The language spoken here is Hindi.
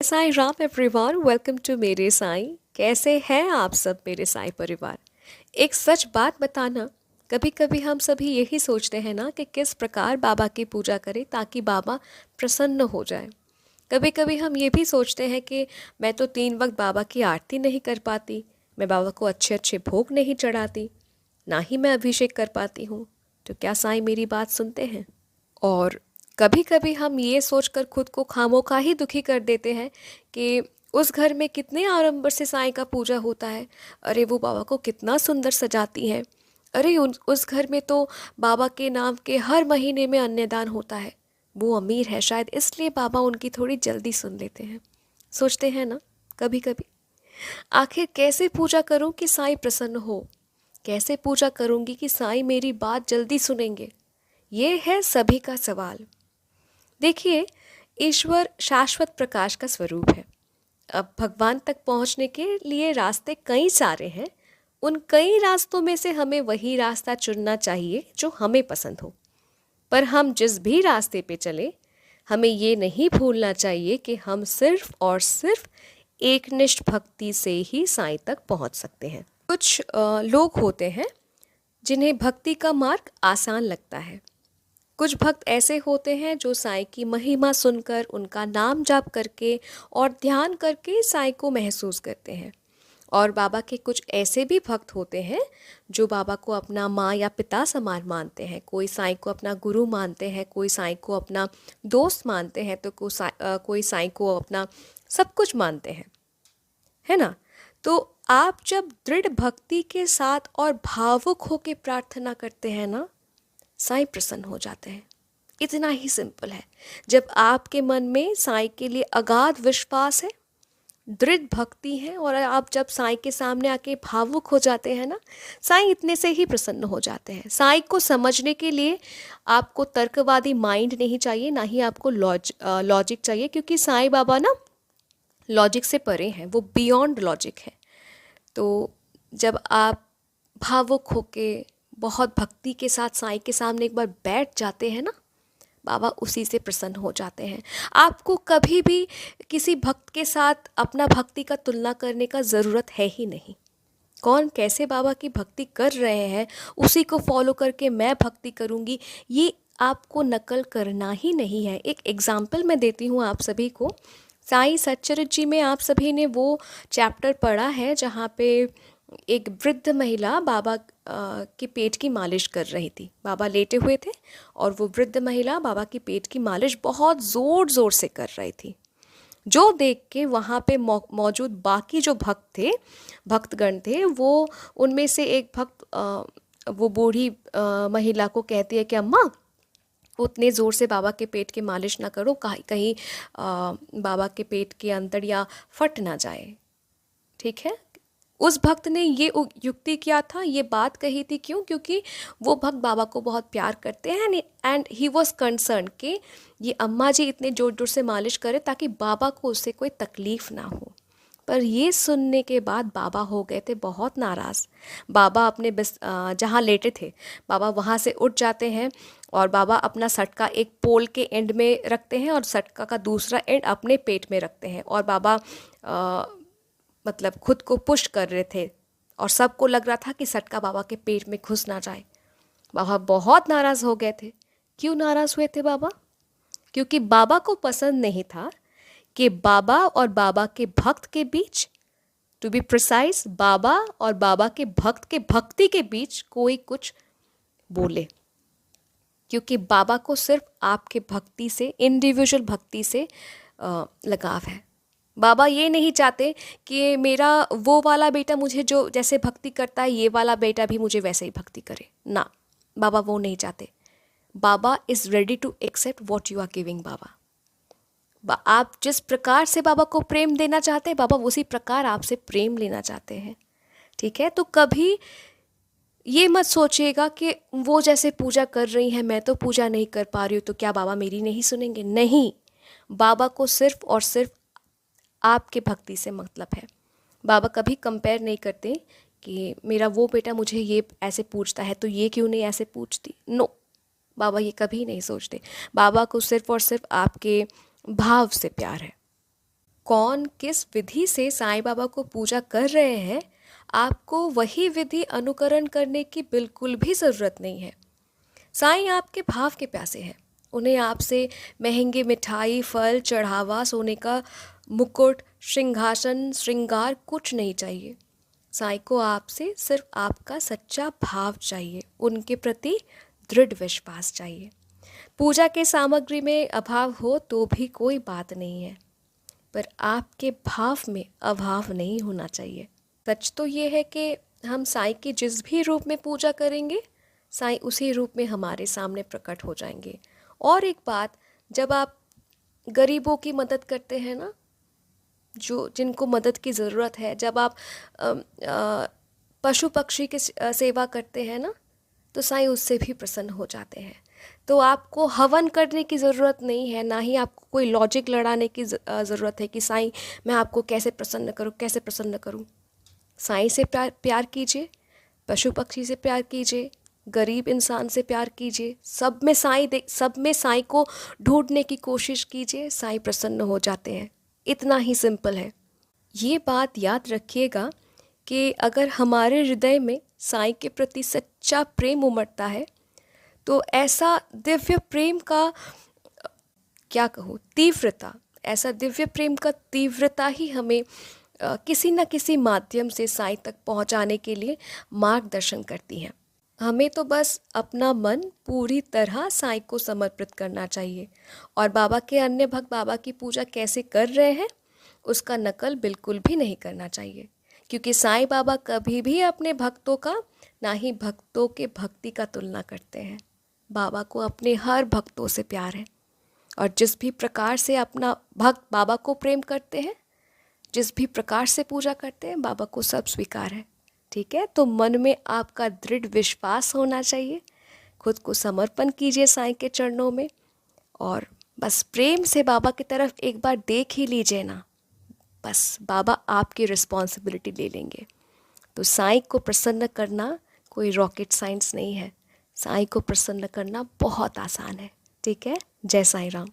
Sai Ram everyone, welcome to मेरे साईं। कैसे हैं आप सब मेरे साईं परिवार। एक सच बात बताना, कभी कभी हम सभी यही सोचते हैं ना कि किस प्रकार बाबा की पूजा करें ताकि बाबा प्रसन्न हो जाए। कभी कभी हम ये भी सोचते हैं कि मैं तो 3 वक्त बाबा की आरती नहीं कर पाती, मैं बाबा को अच्छे अच्छे भोग नहीं चढ़ाती, ना ही मैं अभिषेक कर पाती हूँ। तो क्या साईं मेरी बात सुनते हैं? और कभी कभी हम ये सोचकर खुद को खामोखा ही दुखी कर देते हैं कि उस घर में कितने आडंबर से साईं का पूजा होता है। अरे वो बाबा को कितना सुंदर सजाती हैं। अरे उस घर में तो बाबा के नाम के हर महीने में अन्नदान होता है। वो अमीर है, शायद इसलिए बाबा उनकी थोड़ी जल्दी सुन लेते हैं। सोचते हैं ना कभी कभी। आखिर कैसे पूजा करूं कि साईं प्रसन्न हो? कैसे पूजा करूंगी कि साईं मेरी बात जल्दी सुनेंगे? ये है सभी का सवाल। देखिए, ईश्वर शाश्वत प्रकाश का स्वरूप है। अब भगवान तक पहुंचने के लिए रास्ते कई सारे हैं। उन कई रास्तों में से हमें वही रास्ता चुनना चाहिए जो हमें पसंद हो। पर हम जिस भी रास्ते पे चले, हमें ये नहीं भूलना चाहिए कि हम सिर्फ और सिर्फ एकनिष्ठ भक्ति से ही साईं तक पहुंच सकते हैं। कुछ लोग होते हैं जिन्हें भक्ति का मार्ग आसान लगता है। कुछ भक्त ऐसे होते हैं जो साईं की महिमा सुनकर, उनका नाम जाप करके और ध्यान करके साईं को महसूस करते हैं। और बाबा के कुछ ऐसे भी भक्त होते हैं जो बाबा को अपना माँ या पिता समान मानते हैं। कोई साईं को अपना गुरु मानते हैं, कोई साईं को अपना दोस्त मानते हैं, तो कोई साईं को अपना सब कुछ मानते हैं, है ना। तो आप जब दृढ़ भक्ति के साथ और भावुक होकर प्रार्थना करते हैं ना, साईं प्रसन्न हो जाते हैं। इतना ही सिंपल है। जब आपके मन में साईं के लिए अगाध विश्वास है, दृढ़ भक्ति है, और आप जब साईं के सामने आके भावुक हो जाते हैं ना, साईं इतने से ही प्रसन्न हो जाते हैं। साईं को समझने के लिए आपको तर्कवादी माइंड नहीं चाहिए, ना ही आपको लॉजिक चाहिए, क्योंकि साईं बाबा ना लॉजिक से परे हैं, वो बियॉन्ड लॉजिक है। तो जब आप भावुक होके बहुत भक्ति के साथ साईं के सामने एक बार बैठ जाते हैं ना, बाबा उसी से प्रसन्न हो जाते हैं। आपको कभी भी किसी भक्त के साथ अपना भक्ति का तुलना करने का ज़रूरत है ही नहीं। कौन कैसे बाबा की भक्ति कर रहे हैं, उसी को फॉलो करके मैं भक्ति करूँगी, ये आपको नकल करना ही नहीं है। एक एग्जाम्पल मैं देती हूँ आप सभी को। साईं सच्चरित्र जी में आप सभी ने वो चैप्टर पढ़ा है जहाँ पे एक वृद्ध महिला बाबा के पेट की मालिश कर रही थी। बाबा लेटे हुए थे और वो वृद्ध महिला बाबा की पेट की मालिश बहुत ज़ोर ज़ोर से कर रही थी, जो देख के वहाँ पे मौजूद बाकी जो भक्तगण थे, वो उनमें से एक भक्त वो बूढ़ी महिला को कहती है कि अम्मा, उतने ज़ोर से बाबा के पेट की मालिश ना करो, कहीं बाबा के पेट के अंदर या फट ना जाए। ठीक है। उस भक्त ने ये युक्ति किया था, ये बात कही थी। क्यों? क्योंकि वो भक्त बाबा को बहुत प्यार करते हैं एंड ही वॉज कंसर्न कि ये अम्मा जी इतने जोर जोर से मालिश करें ताकि बाबा को उससे कोई तकलीफ़ ना हो। पर ये सुनने के बाद बाबा हो गए थे बहुत नाराज़। बाबा अपने जहाँ लेटे थे, बाबा वहाँ से उठ जाते हैं और बाबा अपना सटका एक पोल के एंड में रखते हैं और सटका का दूसरा एंड अपने पेट में रखते हैं, और बाबा मतलब खुद को पुश कर रहे थे और सबको लग रहा था कि सटका बाबा के पेट में घुस ना जाए। बाबा बहुत नाराज़ हो गए थे। क्यों नाराज़ हुए थे बाबा? क्योंकि बाबा को पसंद नहीं था कि बाबा और बाबा के भक्त के बीच, टू बी प्रिसाइज, बाबा और बाबा के भक्त के भक्ति के बीच कोई कुछ बोले। क्योंकि बाबा को सिर्फ आपके भक्ति से, इंडिविजुअल भक्ति से लगाव है। बाबा ये नहीं चाहते कि मेरा वो वाला बेटा मुझे जो जैसे भक्ति करता है, ये वाला बेटा भी मुझे वैसे ही भक्ति करे ना। बाबा वो नहीं चाहते। बाबा is ready to accept what you are giving. आप जिस प्रकार से बाबा को प्रेम देना चाहते हैं, बाबा उसी प्रकार आपसे प्रेम लेना चाहते हैं। ठीक है। तो कभी ये मत सोचिएगा कि वो जैसे पूजा कर रही हैं, मैं तो पूजा नहीं कर पा रही हूँ, तो क्या बाबा मेरी नहीं सुनेंगे? नहीं, बाबा को सिर्फ और सिर्फ आपके भक्ति से मतलब है। बाबा कभी कंपेयर नहीं करते कि मेरा वो बेटा मुझे ये ऐसे पूछता है तो ये क्यों नहीं ऐसे पूछती। नो, बाबा ये कभी नहीं सोचते। बाबा को सिर्फ और सिर्फ आपके भाव से प्यार है। कौन किस विधि से साईं बाबा को पूजा कर रहे हैं, आपको वही विधि अनुकरण करने की बिल्कुल भी ज़रूरत नहीं है। साईं आपके भाव के प्यासे हैं। उन्हें आपसे महंगे मिठाई, फल, चढ़ावा, सोने का मुकुट, सिंहासन, श्रृंगार कुछ नहीं चाहिए। साईं को आपसे सिर्फ आपका सच्चा भाव चाहिए, उनके प्रति दृढ़ विश्वास चाहिए। पूजा के सामग्री में अभाव हो तो भी कोई बात नहीं है, पर आपके भाव में अभाव नहीं होना चाहिए। सच तो ये है कि हम साईं के जिस भी रूप में पूजा करेंगे, साईं उसी रूप में हमारे सामने प्रकट हो जाएंगे। और एक बात, जब आप गरीबों की मदद करते हैं ना, जो जिनको मदद की ज़रूरत है, जब आप पशु पक्षी की सेवा करते हैं ना, तो साईं उससे भी प्रसन्न हो जाते हैं। तो आपको हवन करने की ज़रूरत नहीं है, ना ही आपको कोई लॉजिक लड़ाने की ज़रूरत है कि साईं मैं आपको कैसे प्रसन्न करूं, कैसे प्रसन्न करूं। साईं से प्यार कीजिए, पशु पक्षी से प्यार कीजिए, गरीब इंसान से प्यार कीजिए, सब में साईं को ढूंढने की कोशिश कीजिए, साईं प्रसन्न हो जाते हैं। इतना ही सिंपल है। ये बात याद रखिएगा कि अगर हमारे हृदय में साईं के प्रति सच्चा प्रेम उमड़ता है, तो ऐसा दिव्य प्रेम का क्या कहूँ तीव्रता, ऐसा दिव्य प्रेम का तीव्रता ही हमें किसी न किसी माध्यम से साईं तक पहुँचाने के लिए मार्गदर्शन करती हैं। हमें तो बस अपना मन पूरी तरह साईं को समर्पित करना चाहिए, और बाबा के अन्य भक्त बाबा की पूजा कैसे कर रहे हैं उसका नकल बिल्कुल भी नहीं करना चाहिए, क्योंकि साईं बाबा कभी भी अपने भक्तों का, ना ही भक्तों के भक्ति का तुलना करते हैं। बाबा को अपने हर भक्तों से प्यार है, और जिस भी प्रकार से अपना भक्त बाबा को प्रेम करते हैं, जिस भी प्रकार से पूजा करते हैं, बाबा को सब स्वीकार है। ठीक है, तो मन में आपका दृढ़ विश्वास होना चाहिए। खुद को समर्पण कीजिए साईं के चरणों में, और बस प्रेम से बाबा की तरफ एक बार देख ही लीजिए ना, बस बाबा आपकी रिस्पॉन्सिबिलिटी ले लेंगे। तो साईं को प्रसन्न करना कोई रॉकेट साइंस नहीं है, साईं को प्रसन्न करना बहुत आसान है। ठीक है, जय साईं राम।